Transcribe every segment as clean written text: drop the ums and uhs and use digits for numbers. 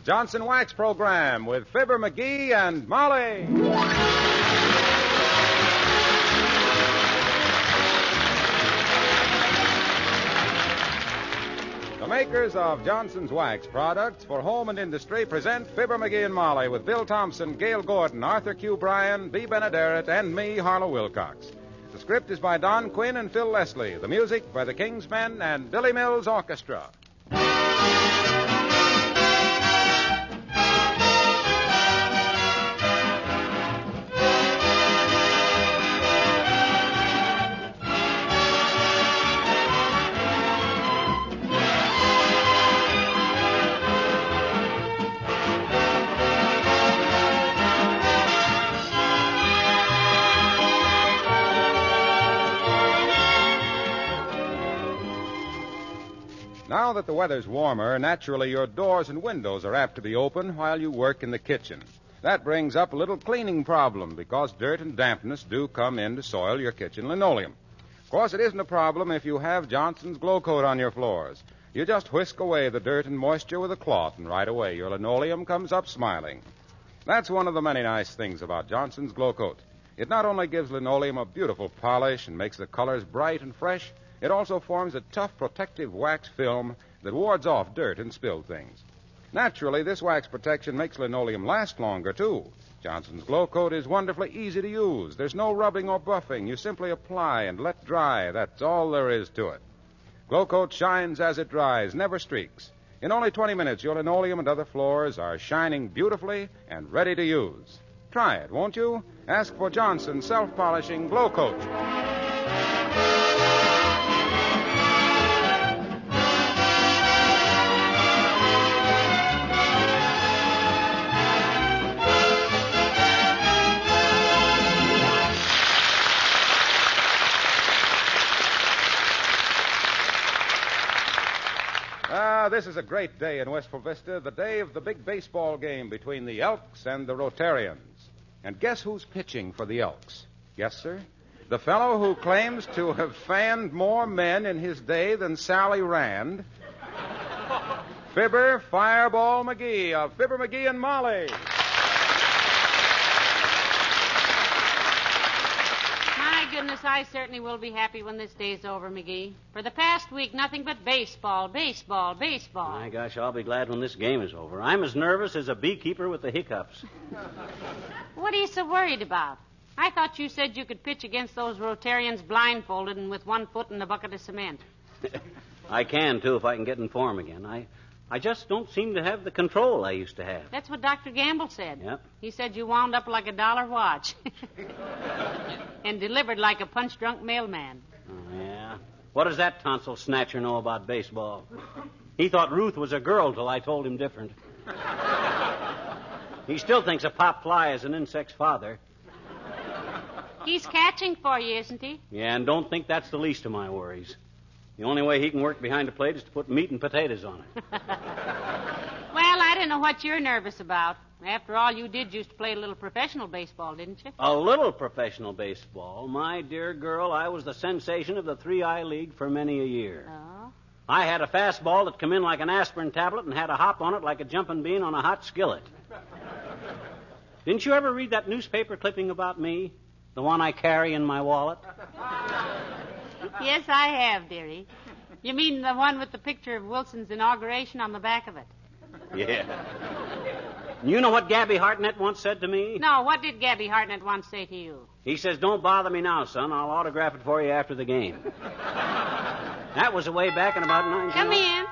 the Johnson Wax Program with Fibber, Mcgee, and Molly. The makers of Johnson's Wax products for home and industry present Fibber, Mcgee, and Molly with Bill Thompson, Gail Gordon, Arthur Q. Bryan, B. Benaderet, and me, Harlow Wilcox. The script is by Don Quinn and Phil Leslie. The music by the King's Men and Billy Mills Orchestra. Now that the weather's warmer, naturally your doors and windows are apt to be open while you work in the kitchen. That brings up a little cleaning problem because dirt and dampness do come in to soil your kitchen linoleum. Of course, it isn't a problem if you have Johnson's Glow Coat on your floors. You just whisk away the dirt and moisture with a cloth, and right away your linoleum comes up smiling. That's one of the many nice things about Johnson's Glow Coat. It not only gives linoleum a beautiful polish and makes the colors bright and fresh, it also forms a tough protective wax film that wards off dirt and spilled things. Naturally, this wax protection makes linoleum last longer, too. Johnson's Glow Coat is wonderfully easy to use. There's no rubbing or buffing. You simply apply and let dry. That's all there is to it. Glow Coat shines as it dries, never streaks. In only 20 minutes, your linoleum and other floors are shining beautifully and ready to use. Try it, won't you? Ask for Johnson's self-polishing Glow Coat. This is a great day in Westful Vista, the day of the big baseball game between the Elks and the Rotarians. And guess who's pitching for the Elks? Yes, sir? The fellow who claims to have fanned more men in his day than Sally Rand. Fibber Fireball Mcgee of Fibber, Mcgee, and Molly. Goodness, I certainly will be happy when this day's over, Mcgee. For the past week, nothing but baseball, baseball, baseball. My gosh, I'll be glad when this game is over. I'm as nervous as a beekeeper with the hiccups. What are you so worried about? I thought you said you could pitch against those Rotarians blindfolded and with one foot in a bucket of cement. I can, too, if I can get in form again. I just don't seem to have the control I used to have. That's what Dr. Gamble said. Yep. He said you wound up like a dollar watch. And delivered like a punch-drunk mailman. Oh, yeah? What does that tonsil snatcher know about baseball? He thought Ruth was a girl till I told him different. He still thinks a pop fly is an insect's father. He's catching for you, isn't he? Yeah, and don't think that's the least of my worries. The only way he can work behind a plate is to put meat and potatoes on it. Well, I don't know what you're nervous about. After all, you did used to play a little professional baseball, didn't you? A little professional baseball? My dear girl, I was the sensation of the 3I League for many a year. Oh? I had a fastball that come in like an aspirin tablet and had a hop on it like a jumping bean on a hot skillet. Didn't you ever read that newspaper clipping about me? The one I carry in my wallet? Yes, I have, dearie. You mean the one with the picture of Wilson's inauguration on the back of it? Yeah. You know what Gabby Hartnett once said to me? No, what did Gabby Hartnett once say to you? He says, don't bother me now, son. I'll autograph it for you after the game. That was way back in about 19... Come in.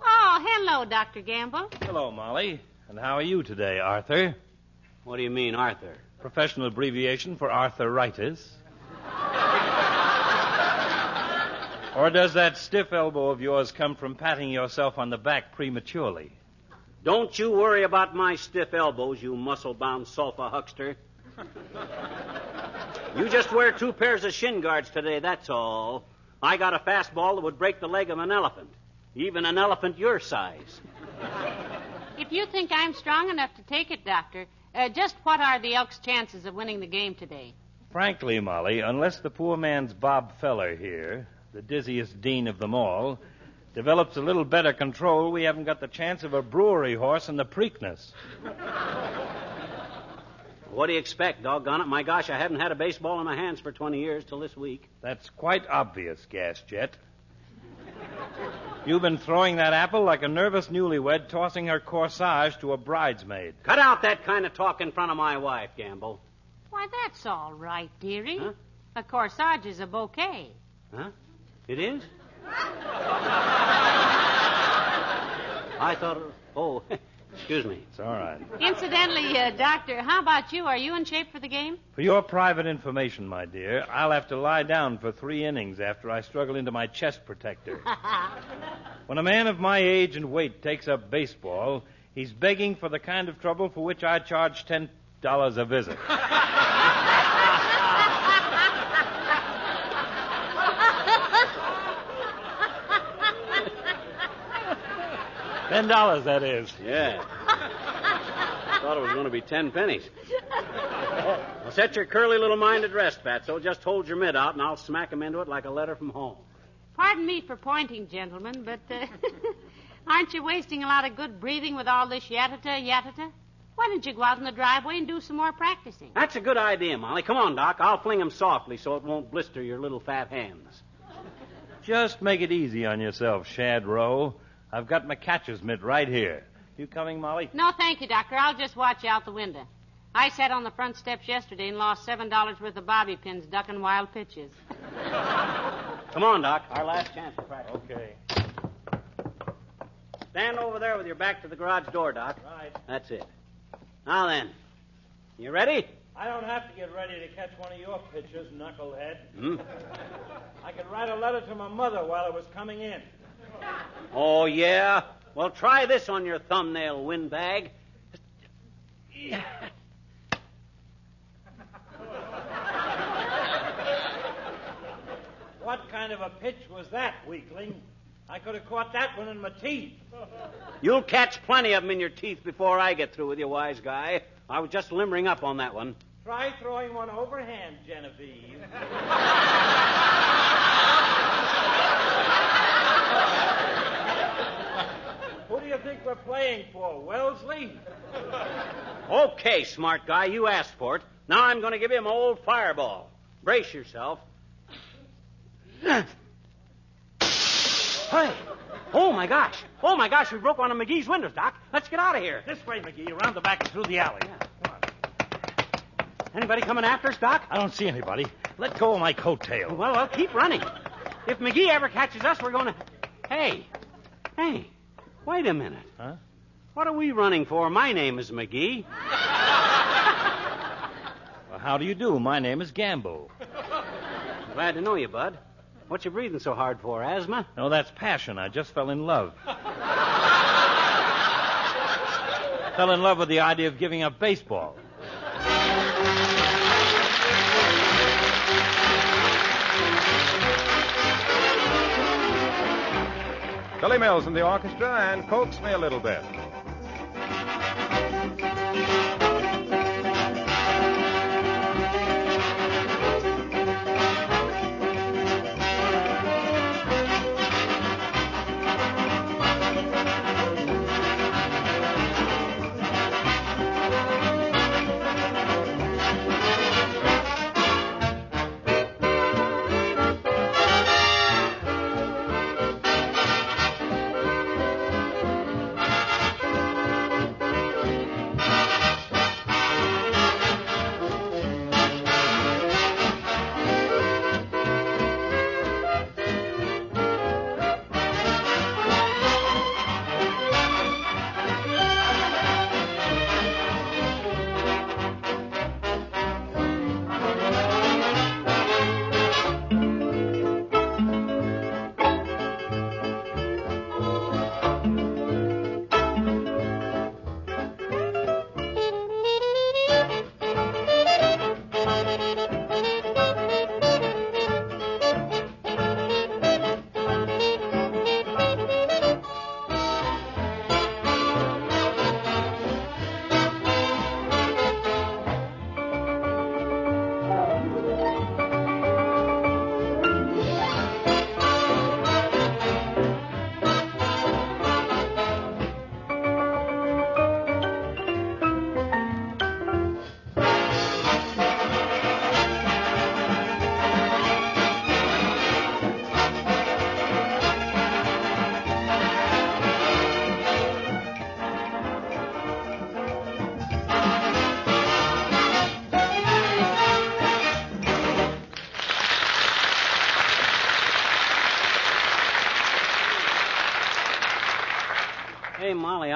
Oh, hello, Dr. Gamble. Hello, Molly. And how are you today, Arthur? What do you mean, Arthur? Professional abbreviation for arthritis. Or does that stiff elbow of yours come from patting yourself on the back prematurely? Don't you worry about my stiff elbows, you muscle-bound sulfa huckster. You just wear 2 pairs of shin guards today, that's all. I got a fastball that would break the leg of an elephant, even an elephant your size. If you think I'm strong enough to take it, Doctor, just what are the Elks' chances of winning the game today? Frankly, Molly, unless the poor man's Bob Feller here, the dizziest dean of them all, Develops a little better control, we haven't got the chance of a brewery horse in the Preakness. What do you expect, doggone it? My gosh, I haven't had a baseball in my hands for 20 years till this week. That's quite obvious, Gas Jet. You've been throwing that apple like a nervous newlywed tossing her corsage to a bridesmaid. Cut out that kind of talk in front of my wife, Gamble. Why, that's all right, dearie. Huh? A corsage is a bouquet. Huh? It is? I thought it was... Oh, excuse me. It's all right. Incidentally, Doctor, how about you? Are you in shape for the game? For your private information, my dear, I'll have to lie down for 3 innings after I struggle into my chest protector. When a man of my age and weight takes up baseball, he's begging for the kind of trouble for which I charge $10 a visit. $10, that is. Yeah. Thought it was going to be 10 pennies. Well, set your curly little mind at rest, Fatso. Just hold your mitt out, and I'll smack him into it like a letter from home. Pardon me for pointing, gentlemen, but aren't you wasting a lot of good breathing with all this yattata? Why don't you go out in the driveway and do some more practicing? That's a good idea, Molly. Come on, Doc. I'll fling him softly so it won't blister your little fat hands. Just make it easy on yourself, Shad Rowe. I've got my catcher's mitt right here. You coming, Molly? No, thank you, Doctor. I'll just watch you out the window. I sat on the front steps yesterday and lost $7 worth of bobby pins ducking wild pitches. Come on, Doc. Our last chance to practice. Okay. Stand over there with your back to the garage door, Doc. Right. That's it. Now then, you ready? I don't have to get ready to catch one of your pitches, knucklehead. Hmm? I could write a letter to my mother while I was coming in. Oh, yeah? Well, try this on your thumbnail, windbag. What kind of a pitch was that, weakling? I could have caught that one in my teeth. You'll catch plenty of them in your teeth before I get through with you, wise guy. I was just limbering up on that one. Try throwing one overhand, Genevieve. Who do you think we're playing for, Wellesley? Okay, smart guy, you asked for it. Now I'm going to give you my old fireball. Brace yourself. Hey! Oh, my gosh, we broke one of Mcgee's windows, Doc. Let's get out of here. This way, Mcgee, around the back and through the alley. Yeah. Come on. Anybody coming after us, Doc? I don't see anybody. Let go of my coattail. Well, keep running. If Mcgee ever catches us, we're going to... Hey, wait a minute. Huh? What are we running for? My name is Mcgee. Well, how do you do? My name is Gamble. Glad to know you, Bud. What you breathing so hard for, asthma? No, that's passion. I just fell in love. Fell in love with the idea of giving up baseball. Billy Mills in the orchestra, and coax me a little bit.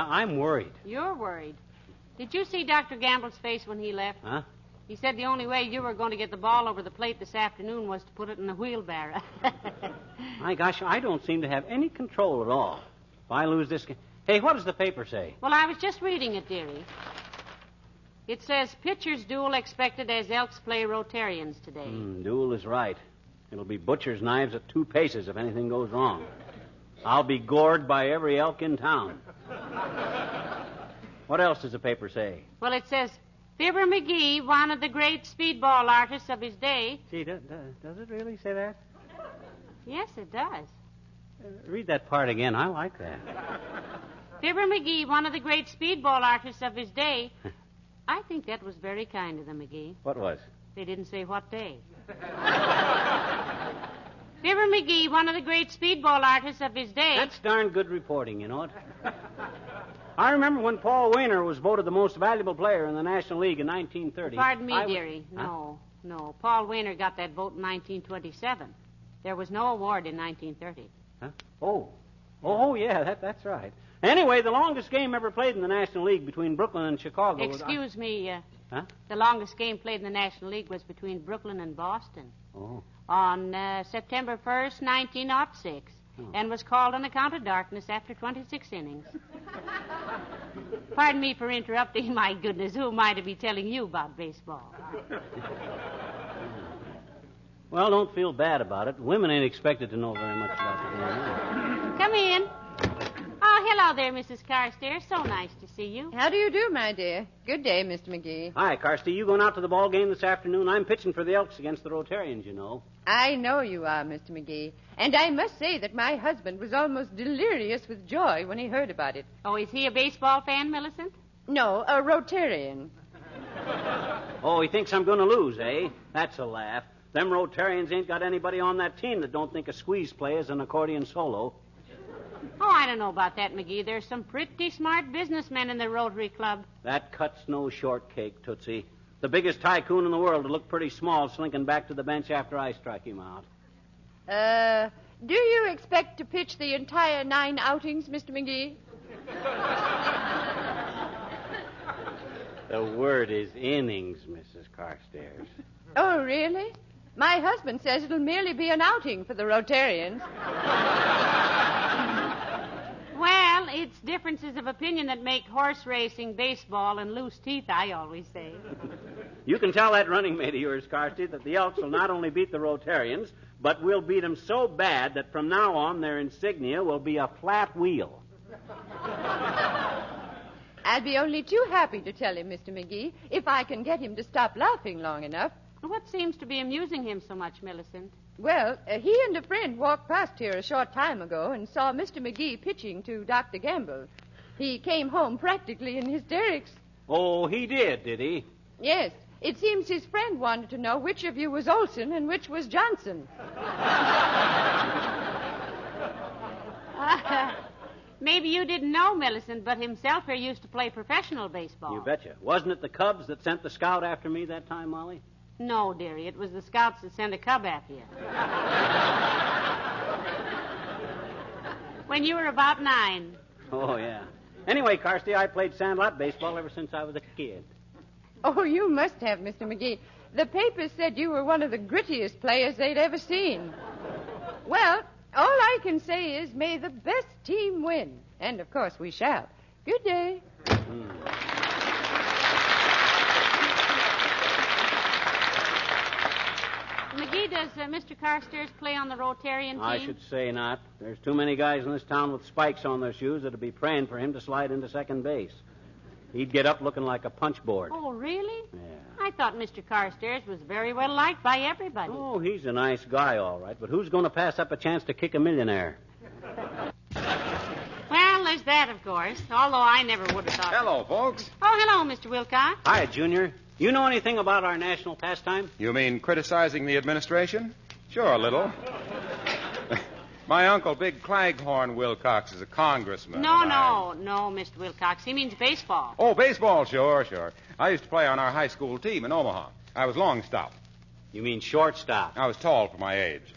I'm worried. You're worried. Did you see Dr. Gamble's face when he left? Huh? He said the only way you were going to get the ball over the plate this afternoon was to put it in a wheelbarrow. My gosh, I don't seem to have any control at all. If I lose this game... Hey, what does the paper say? Well, I was just reading it, dearie. It says, pitchers duel expected as Elks play Rotarians today. Duel is right. It'll be butcher's knives at 2 paces if anything goes wrong. I'll be gored by every elk in town. What else does the paper say? Well, it says, Fibber Mcgee, one of the great speedball artists of his day. Gee, does it really say that? Yes, it does. Read that part again. I like that. Fibber Mcgee, one of the great speedball artists of his day. I think that was very kind of them, McGee. What was? They didn't say what day. Fibber Mcgee, one of the great speedball artists of his day. That's darn good reporting, you know it. I remember when Paul Wainer was voted the most valuable player in the National League in 1930. Pardon me, dearie. No. Paul Wainer got that vote in 1927. There was no award in 1930. Huh? Oh, yeah, that's right. Anyway, the longest game ever played in the National League between Brooklyn and Chicago was... Excuse me. Huh? The longest game played in the National League was between Brooklyn and Boston. Oh. On September 1st, 1906. And was called on account of darkness after 26 innings. Pardon me for interrupting. My goodness, who am I to be telling you about baseball? Well, don't feel bad about it. Women ain't expected to know very much about the game. Come in. Oh, hello there, Mrs. Carstairs. So nice to see you. How do you do, my dear? Good day, Mr. McGee. Hi, Carsty. You going out to the ball game this afternoon? I'm pitching for the Elks against the Rotarians, you know. I know you are, Mr. McGee. And I must say that my husband was almost delirious with joy when he heard about it. Oh, is he a baseball fan, Millicent? No, a Rotarian. Oh, he thinks I'm going to lose, eh? That's a laugh. Them Rotarians ain't got anybody on that team that don't think a squeeze play is an accordion solo. Oh, I don't know about that, McGee. There's some pretty smart businessmen in the Rotary Club. That cuts no shortcake, Tootsie. The biggest tycoon in the world would look pretty small slinking back to the bench after I strike him out. Do you expect to pitch the entire 9 outings, Mr. McGee? The word is innings, Mrs. Carstairs. Oh, really? My husband says it'll merely be an outing for the Rotarians. Well, it's differences of opinion that make horse racing, baseball, and loose teeth, I always say. You can tell that running mate of yours, Carsty, that the Elks will not only beat the Rotarians, but we'll beat them so bad that from now on their insignia will be a flat wheel. I'll be only too happy to tell him, Mr. McGee, if I can get him to stop laughing long enough. What seems to be amusing him so much, Millicent? Well, he and a friend walked past here a short time ago and saw Mr. McGee pitching to Dr. Gamble. He came home practically in hysterics. Oh, he did he? Yes. It seems his friend wanted to know which of you was Olson and which was Johnson. Maybe you didn't know, Millicent, but himself here used to play professional baseball. You betcha. Wasn't it the Cubs that sent the scout after me that time, Molly? No, dearie. It was the scouts that sent a cub after you. When you were about 9. Oh, yeah. Anyway, Carsty, I played sandlot baseball ever since I was a kid. Oh, you must have, Mr. McGee. The papers said you were one of the grittiest players they'd ever seen. Well, all I can say is may the best team win. And, of course, we shall. Good day. McGee, does Mr. Carstairs play on the Rotarian team? I should say not. There's too many guys in this town with spikes on their shoes that'd be praying for him to slide into second base. He'd get up looking like a punch board. Oh, really? Yeah. I thought Mr. Carstairs was very well liked by everybody. Oh, he's a nice guy, all right. But who's going to pass up a chance to kick a millionaire? Well, there's that, of course, although I never would have thought... Hello, folks. Oh, hello, Mr. Wilcox. Hi, Junior. You know anything about our national pastime? You mean criticizing the administration? Sure, a little. My uncle, Big Claghorn Wilcox, is a congressman. No, Mr. Wilcox. He means baseball. Oh, baseball, sure. I used to play on our high school team in Omaha. I was long stop. You mean shortstop? I was tall for my age.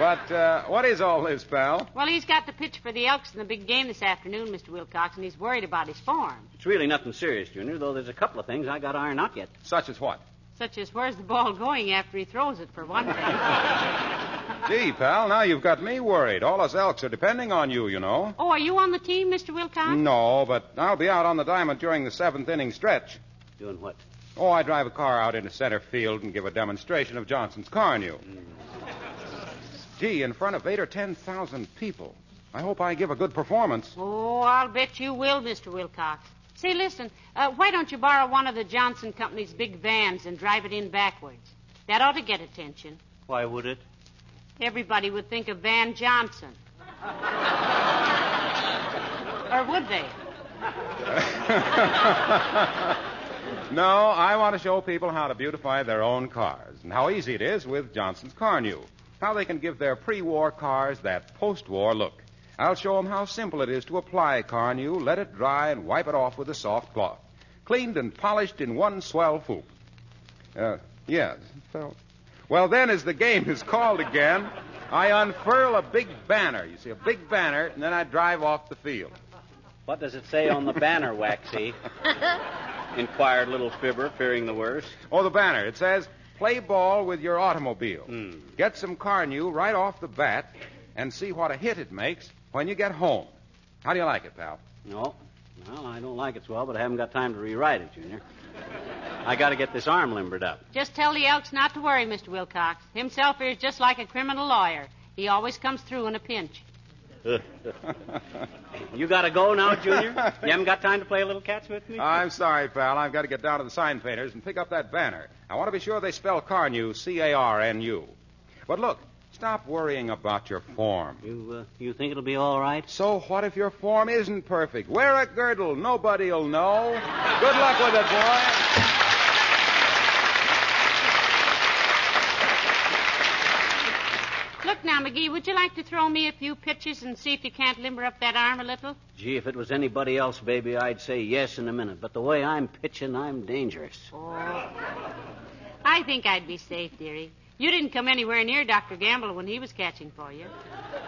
But what is all this, pal? Well, he's got to pitch for the Elks in the big game this afternoon, Mr. Wilcox, and he's worried about his form. It's really nothing serious, Junior, though there's a couple of things I got to iron out yet. Such as what? Such as where's the ball going after he throws it, for one thing. Gee, pal, now you've got me worried. All us Elks are depending on you, you know. Oh, are you on the team, Mr. Wilcox? No, but I'll be out on the diamond during the 7th inning stretch. Doing what? Oh, I drive a car out into center field and give a demonstration of Johnson's Carnew. Gee, in front of 8,000 or 10,000 people. I hope I give a good performance. Oh, I'll bet you will, Mr. Wilcox. Say, listen, why don't you borrow one of the Johnson Company's big vans and drive it in backwards? That ought to get attention. Why would it? Everybody would think of Van Johnson. Or would they? No, I want to show people how to beautify their own cars and how easy it is with Johnson's Carnew. How they can give their pre-war cars that post-war look. I'll show them how simple it is to apply Carnew, let it dry, and wipe it off with a soft cloth. Cleaned and polished in one swell swoop. Yes. Well, then, as the game is called again, I unfurl a big banner. You see, a big banner, and then I drive off the field. What does it say on the banner, Waxy? Inquired little Fibber, fearing the worst. Oh, the banner. It says, play ball with your automobile. Get some Carnew right off the bat and see what a hit it makes when you get home. How do you like it, pal? No. Well, I don't like it so well, but I haven't got time to rewrite it, Junior. I got to get this arm limbered up. Just tell the Elks not to worry, Mr. Wilcox. Himself is just like a criminal lawyer. He always comes through in a pinch. You got to go now, Junior? You haven't got time to play a little catch with me? I'm sorry, pal. I've got to get down to the sign painters and pick up that banner. I want to be sure they spell Carnew, C-A-R-N-U. But look, stop worrying about your form. You think it'll be all right? So what if your form isn't perfect? Wear a girdle. Nobody'll know. Good luck with it, boy. Look now, Mcgee, would you like to throw me a few pitches and see if you can't limber up that arm a little? Gee, if it was anybody else, baby, I'd say yes in a minute. But the way I'm pitching, I'm dangerous. Oh. I think I'd be safe, dearie. You didn't come anywhere near Dr. Gamble when he was catching for you.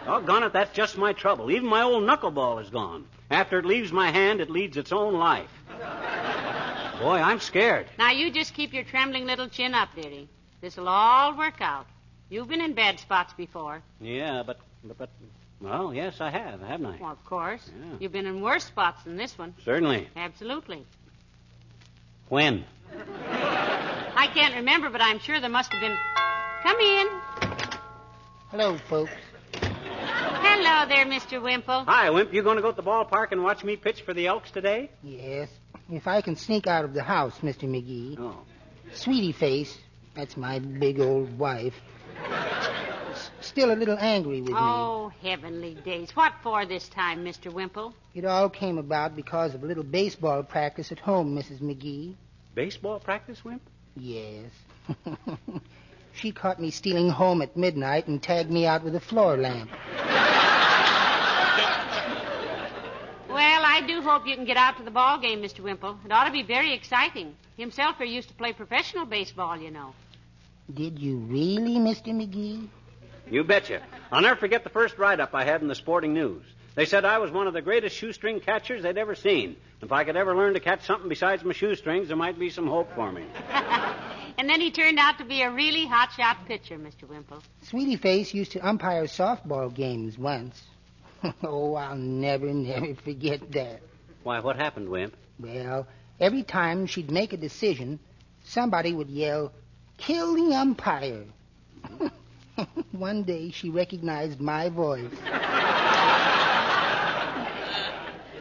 Doggone it, that's just my trouble. Even my old knuckleball is gone. After it leaves my hand, it leads its own life. Boy, I'm scared. Now, you just keep your trembling little chin up, dearie. This'll all work out. You've been in bad spots before. Yeah, but well, yes, I have, haven't I? Well, of course. Yeah. You've been in worse spots than this one. Certainly. Absolutely. When? I can't remember, but I'm sure there must have been... Come in. Hello, folks. Hello there, Mr. Wimple. Hi, Wimp. You going to go to the ballpark and watch me pitch for the Elks today? Yes, if I can sneak out of the house, Mr. Mcgee. Oh. Sweetie Face, that's my big old wife, still a little angry with me. Oh, heavenly days. What for this time, Mr. Wimple? It all came about because of a little baseball practice at home, Mrs. Mcgee. Baseball practice, Wimp? Yes. She caught me stealing home at midnight and tagged me out with a floor lamp. Well, I do hope you can get out to the ball game, Mr. Wimple. It ought to be very exciting. Himself here used to play professional baseball, you know. Did you really, Mr. Mcgee? You betcha. I'll never forget the first write-up I had in the Sporting News. They said I was one of the greatest shoestring catchers they'd ever seen. If I could ever learn to catch something besides my shoestrings, there might be some hope for me. And then he turned out to be a really hot-shot pitcher, Mr. Wimple. Sweetie Face used to umpire softball games once. Oh, I'll never forget that. Why, what happened, Wimp? Well, every time she'd make a decision, somebody would yell, "Kill the umpire." One day she recognized my voice.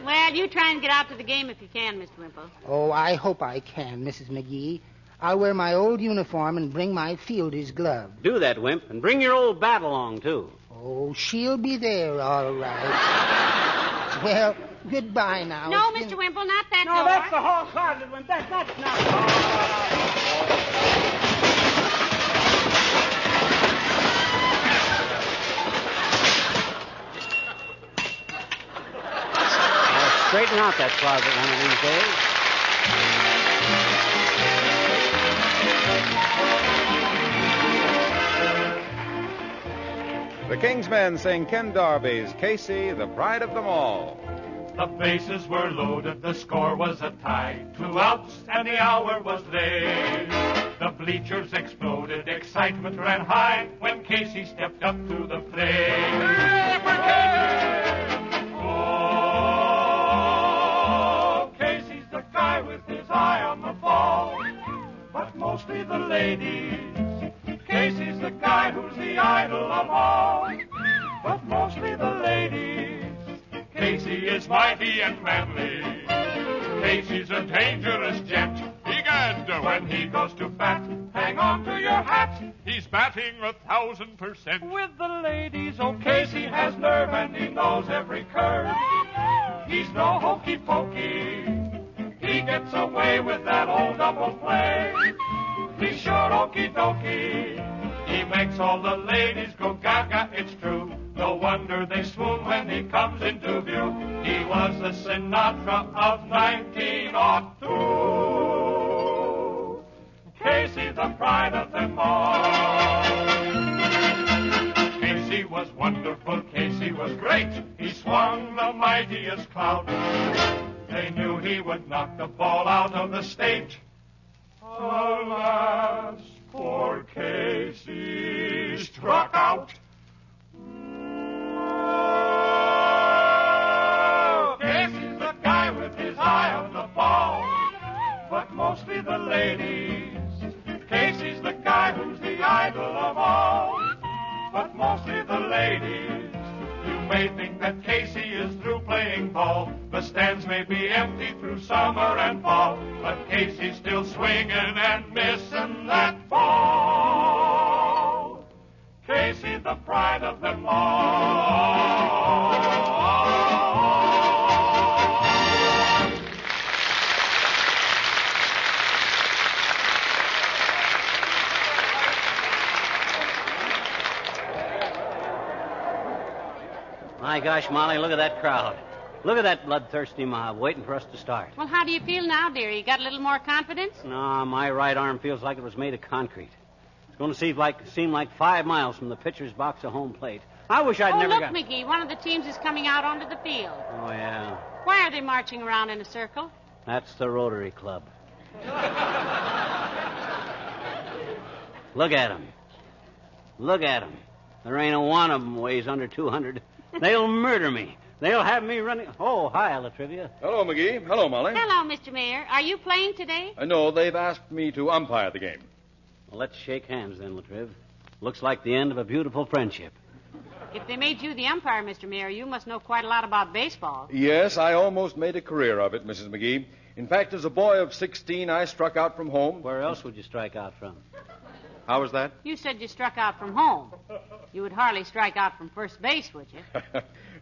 Well, you try and get out to the game if you can, Mr. Wimple. Oh, I hope I can, Mrs. Mcgee. I'll wear my old uniform and bring my fielder's glove. Do that, Wimp, and bring your old bat along, too. Oh, she'll be there, all right. Well, goodbye now. No, Mr. Wimple, not that door. No, that's the hall closet, Wimp. That's not... Straighten out that closet one of these days. The King's Men sing Ken Darby's Casey, the pride of them all. The bases were loaded, the score was a tie. 2 outs and the hour was late. The bleachers exploded, excitement ran high when Casey stepped up to the plate. Oh, Casey's the guy with his eye on the ball, but mostly the ladies. Casey's the guy who's the idol of all, but mostly the ladies. Casey is mighty and manly. Casey's a dangerous gent. Egad, when he goes to bat, hang on to your hat. He's batting 1,000%. With the ladies, oh, Casey has nerve and he knows every curve. He's no hokey pokey. He gets away with that old double play. He's sure okie dokie. He makes all the ladies go gaga, it's true. No wonder they swoon when he comes into view. He was the Sinatra of 1902. Casey, the pride of them all. Casey was wonderful, Casey was great. He swung the mightiest clout. They knew he would knock the ball out of the state. Alas, poor Casey struck out. Casey's the guy with his eye on the ball, but mostly the ladies. Casey's the guy who's the idol of all, but mostly the ladies. You may think that Casey is through playing ball. The stands may be empty through summer and fall, but Casey's still swinging and missing that ball. Casey, the pride of them all. My gosh, Molly, look at that crowd. Look at that bloodthirsty mob waiting for us to start. Well, how do you feel now, dear? You got a little more confidence? No, my right arm feels like it was made of concrete. It's going to seem like 5 miles from the pitcher's box to home plate. I wish I'd never look, got... Mcgee, one of the teams is coming out onto the field. Oh, yeah. Why are they marching around in a circle? That's the Rotary Club. Look at them. Look at them. There ain't a one of them weighs under 200. They'll murder me. They'll have me running... Oh, hi, Latrivia. Hello, Mcgee. Hello, Molly. Hello, Mr. Mayor. Are you playing today? No, they've asked me to umpire the game. Well, let's shake hands then, Latriv. Looks like the end of a beautiful friendship. If they made you the umpire, Mr. Mayor, you must know quite a lot about baseball. Yes, I almost made a career of it, Mrs. Mcgee. In fact, as a boy of 16, I struck out from home. Where else would you strike out from? How was that? You said you struck out from home. You would hardly strike out from first base, would you?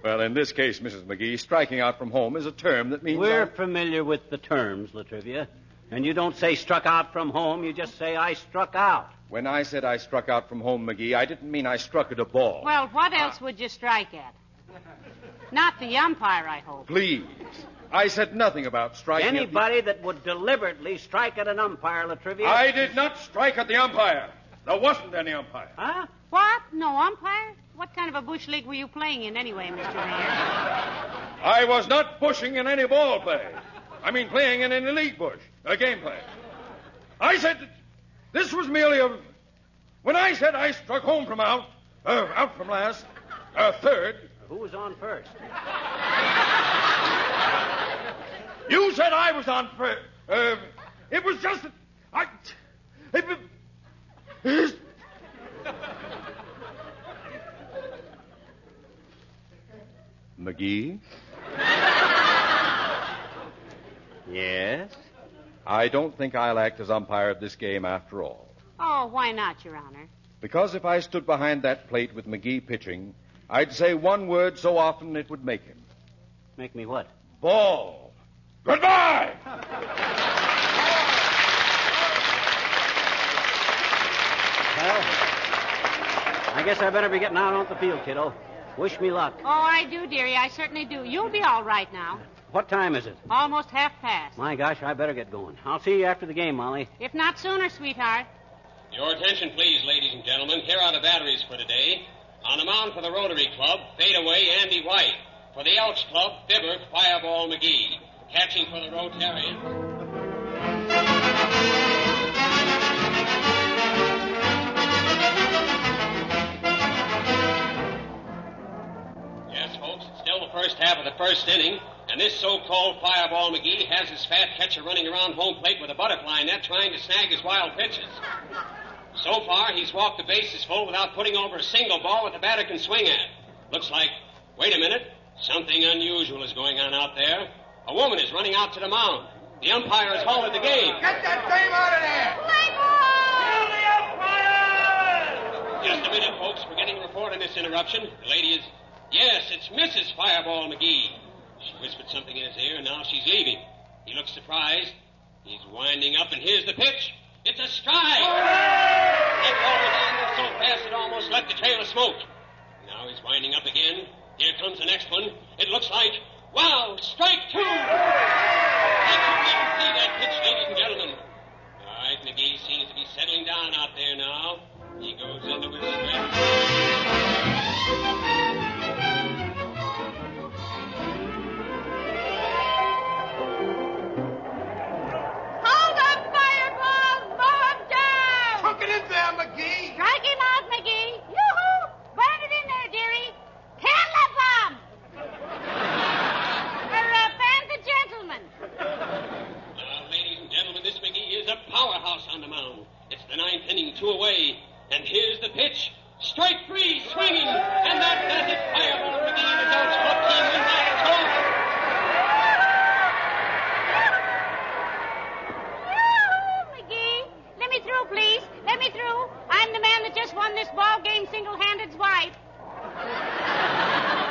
Well, in this case, Mrs. Mcgee, striking out from home is a term that means... We're familiar with the terms, Latrivia. And you don't say struck out from home, you just say I struck out. When I said I struck out from home, Mcgee, I didn't mean I struck at a ball. Well, what else would you strike at? Not the umpire, I hope. Please. I said nothing about striking Anybody that would deliberately strike at an umpire, Latrivia... I did not strike at the umpire. There wasn't any umpire. Huh? What? No umpire? What kind of a bush league were you playing in anyway, Mr. Mayor? I was not bushing in any ball play. I mean playing in any league bush, a game play. I said that this was merely a... When I said I struck home from out from last, third... Who was on first? You said I was on first. It was just that Mcgee? Yes? I don't think I'll act as umpire of this game after all. Oh, why not, Your Honor? Because if I stood behind that plate with Mcgee pitching, I'd say one word so often it would make him. Make me what? Ball. Goodbye! Well, I guess I better be getting out on the field, kiddo. Wish me luck. Oh, I do, dearie. I certainly do. You'll be all right now. What time is it? Almost 1:30. My gosh, I better get going. I'll see you after the game, Molly. If not sooner, sweetheart. Your attention, please, ladies and gentlemen. Here are the batteries for today. On the mound for the Rotary Club, fadeaway Andy White. For the Elks Club, Fibber, Fireball Mcgee. Catching for the Rotarians. First half of the first inning, and this so-called Fireball Mcgee has his fat catcher running around home plate with a butterfly net trying to snag his wild pitches. So far, he's walked the bases full without putting over a single ball that the batter can swing at. Looks like, wait a minute, something unusual is going on out there. A woman is running out to the mound. The umpire has halted the game. Get that dame out of there! Play ball! Just a minute, folks. We're getting a report on this interruption. The lady is... Yes, it's Mrs. Fireball Mcgee. She whispered something in his ear, and now she's leaving. He looks surprised. He's winding up, and here's the pitch. It's a strike! That ball was handled so fast it almost left a trail of smoke. Now he's winding up again. Here comes the next one. It looks like, wow, strike 2! I couldn't even see that pitch, ladies and gentlemen. All right, Mcgee seems to be settling down out there now. He goes into his stretch. Strike him out, Mcgee. Yoo-hoo! Burn it in there, dearie. Telephone! Fans and gentlemen. Ladies and gentlemen, this Mcgee is a powerhouse on the mound. It's the ninth inning, 2 away. And here's the pitch. Strike 3, swinging. And that does it. Fireball Mcgee and his Elks Club team win by a score. Let me through, please. Let me through. I'm the man that just won this ball game single-handed's wife.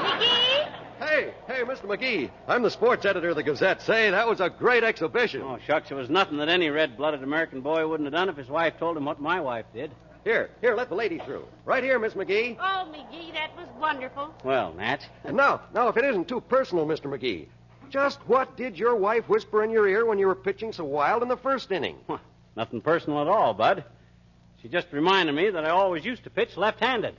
McGee? Hey, Mr. McGee. I'm the sports editor of the Gazette. Say, that was a great exhibition. Oh, shucks, it was nothing that any red-blooded American boy wouldn't have done if his wife told him what my wife did. Here, let the lady through. Right here, Miss McGee. Oh, McGee, that was wonderful. Well, Nat. And now, if it isn't too personal, Mr. McGee, just what did your wife whisper in your ear when you were pitching so wild in the first inning? Nothing personal at all, Bud. She just reminded me that I always used to pitch left-handed.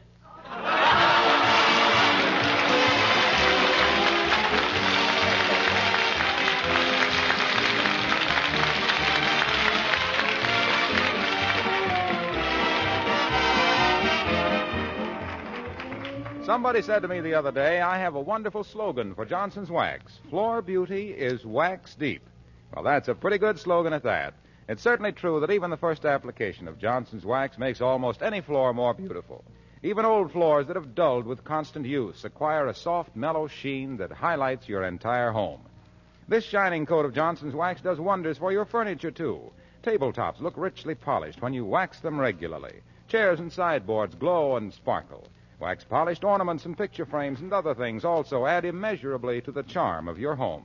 Somebody said to me the other day, I have a wonderful slogan for Johnson's Wax. Floor beauty is wax deep. Well, that's a pretty good slogan at that. It's certainly true that even the first application of Johnson's Wax makes almost any floor more beautiful. Even old floors that have dulled with constant use acquire a soft, mellow sheen that highlights your entire home. This shining coat of Johnson's Wax does wonders for your furniture, too. Tabletops look richly polished when you wax them regularly. Chairs and sideboards glow and sparkle. Wax-polished ornaments and picture frames and other things also add immeasurably to the charm of your home.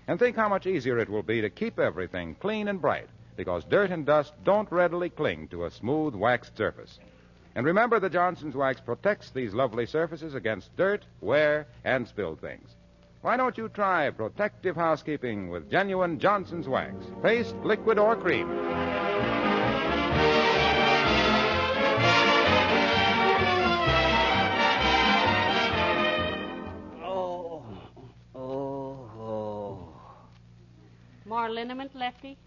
And think how much easier it will be to keep everything clean and bright, because dirt and dust don't readily cling to a smooth waxed surface. And remember that Johnson's Wax protects these lovely surfaces against dirt, wear, and spilled things. Why don't you try protective housekeeping with genuine Johnson's Wax, paste, liquid, or cream? More liniment, Lefty?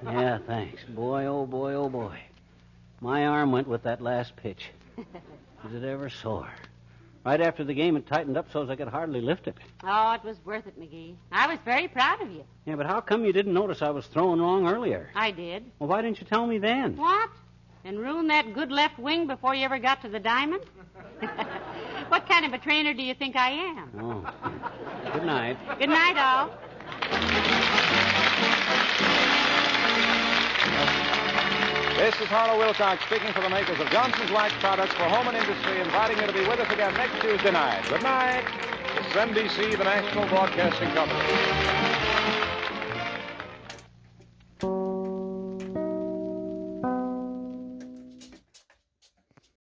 Yeah, thanks. Boy, oh boy, oh boy. My arm went with that last pitch. Was it ever sore? Right after the game, it tightened up so as I could hardly lift it. Oh, it was worth it, McGee. I was very proud of you. Yeah, but how come you didn't notice I was throwing wrong earlier? I did. Well, why didn't you tell me then? What? And ruin that good left wing before you ever got to the diamond? What kind of a trainer do you think I am? Oh. Good night. Good night, all. This is Harlow Wilcox speaking for the makers of Johnson's Wax products for home and industry, inviting you to be with us again next Tuesday night. Good night. This is NBC, the National Broadcasting Company.